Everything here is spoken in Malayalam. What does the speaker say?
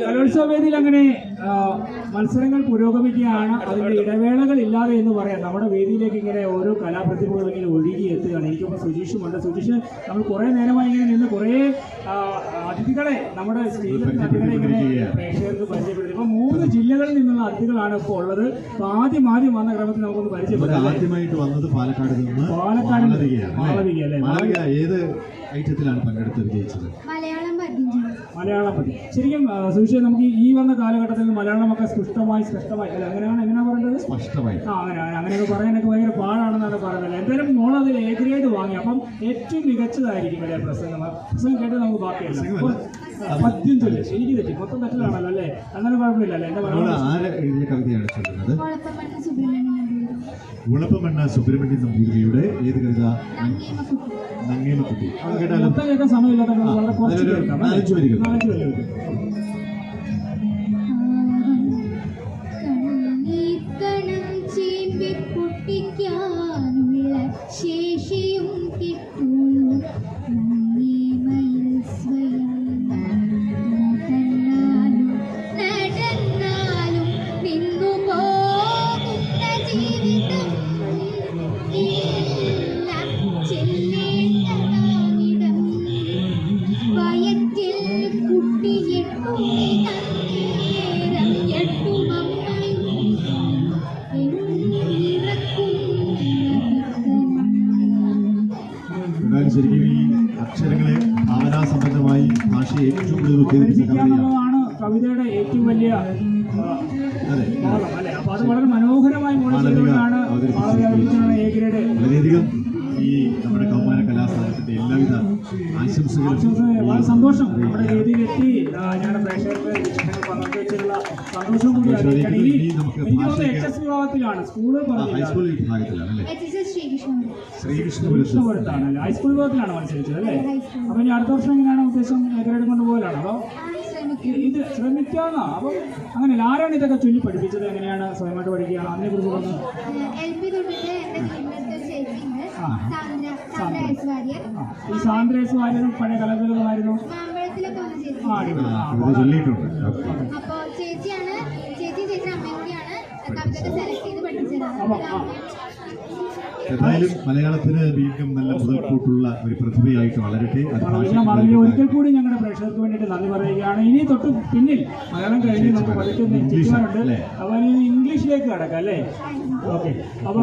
കലോത്സവ വേദിയിൽ അങ്ങനെ മത്സരങ്ങൾ പുരോഗമിക്കുകയാണ്. അതിൻ്റെ ഇടവേളകൾ ഇല്ലാതെ എന്ന് പറയാം. നമ്മുടെ വേദിയിലേക്ക് ഇങ്ങനെ ഓരോ കലാപ്രതിഭകൾ ഇങ്ങനെ ഒഴുകി എത്തുകയാണ്. എനിക്കിപ്പോൾ സുജീഷുമുണ്ട്. സുജീഷ് നമ്മൾ കുറേ നേരമായി ഇങ്ങനെ നിന്ന് കുറേ അതിഥികളെ നമ്മുടെ സ്റ്റേജിൽ അതിഥികളെ ഇങ്ങനെ പ്രേക്ഷകർക്ക് പരിചയപ്പെടുത്തി. ഇപ്പോൾ 3 ജില്ലകളിൽ നിന്നുള്ള അതിഥികളാണ് ഇപ്പോൾ ഉള്ളത്. അപ്പോൾ ആദ്യം വന്ന ക്രമത്തിൽ നമുക്കൊന്ന് പരിചയപ്പെടാം. ആദ്യമായിട്ട് വന്നത് പാലക്കാട് നിന്ന് മാളവിക അല്ലേ? ഏത് ഐറ്റത്തിലാണ് പങ്കെടുത്ത് വിജയിച്ചത്? മലയാളം പതി. ശരിക്കും സുവിശേഷം നമുക്ക് ഈ വന്ന കാലഘട്ടത്തിൽ മലയാളമൊക്കെ സ്പഷ്ടമായി അല്ല എങ്ങനെയാണ് പറയേണ്ടത്? സ്പഷ്ടമായി അങ്ങനെയൊക്കെ പറയാനൊക്കെ ഭയങ്കര പാടാണെന്നാണ് പറയുന്നത്. എന്തായാലും മോൾ അതിൽ A ഗ്രേഡ് വാങ്ങി. അപ്പം ഏറ്റവും മികച്ചതായിരിക്കും അല്ലേ പ്രസംഗം കേട്ട് നമുക്ക് ബാക്കിയല്ല. പദ്യം ചൊല്ലി എനിക്ക് തെറ്റി മൊത്തം തെറ്റലാണല്ലോ അല്ലേ? അങ്ങനെ കുഴപ്പമില്ല അല്ലേ? എന്റെ കവിതയാണ് ചൊല്ലുന്നത്. ഉളപ്പമണ്ണ സുബ്രഹ്മണ്യൻ നമ്പൂതിരിയുടെ ഏത് കവിത? നങ്ങേമക്കുട്ടി. മൊത്തം കേൾക്കാൻ സമയമില്ലാത്ത വളരെ കുറച്ച് കേൾക്കാം. 4 വരികൾ. ശരിക്കും ഈ അക്ഷരങ്ങളെ ഭാവനാസമ്പന്നമായി ഭാഷയെ ഏറ്റവും ഉത്തേജിപ്പിക്കുന്നതാണ് കവിതയുടെ ഏറ്റവും വലിയ അല്ലെ? അപ്പൊ അത് വളരെ മനോഹരമായി മോഡലാണ് A ഗ്രേഡ്. വളരെയധികം ഈ നമ്മുടെ കൗമാര കലാസ്ഥാനത്തിന്റെ എല്ലാവിധ ആശംസകളും. വളരെ സന്തോഷം നമ്മുടെ വേദിയിലെത്തി. ഞങ്ങളുടെ പ്രേക്ഷകർക്ക് പങ്കുവെച്ചുള്ള സന്തോഷം കൂടി വിഭാഗത്തിലാണ് സ്കൂള് ഹൈസ്കൂൾ വിഭാഗത്തിലാണ് അല്ലേ? ശ്രീകൃഷ്ണപുരത്താണ് അല്ലേ? ഹൈസ്കൂൾ വിഭാഗത്തിലാണ് മത്സരിച്ചത് അല്ലേ? അപ്പൊ ഇനി അടുത്ത വർഷം എങ്ങനെയാണ് ഉദ്ദേശം? ഗ്രേഡ് കൊണ്ടുപോകലാണ് അതോ ഇത് ശ്രമിക്കാന്നാ? അപ്പം അങ്ങനെയല്ല. ആരാണ് ഇതൊക്കെ ചൊല്ലി പഠിപ്പിച്ചത്? എങ്ങനെയാണ് സ്വയമായിട്ട് പഠിക്കുക? അതിനെ കുറിച്ച് പറഞ്ഞു. ഈ സാന്ദ്രേസ് വാര്യരും പഴയ കലാകാരന്മാരായിരുന്നു. എന്തായാലും മലയാളത്തിന് വീണ്ടും നല്ല മുതൽക്കൂട്ടുള്ള ഒരു പ്രതിഭയായിട്ട് വളരട്ടെ. ഒരിക്കൽ കൂടി ഞങ്ങളുടെ പ്രേക്ഷകർക്ക് വേണ്ടിയിട്ട് നന്ദി പറയുകയാണ്. ഇനി തൊട്ട് പിന്നിൽ മലയാളം കഴിഞ്ഞ് നമുക്ക് പഠിക്കുന്ന അപ്പോൾ ഇംഗ്ലീഷിലേക്ക് കടക്കാം അല്ലേ? ഓക്കെ. അപ്പോൾ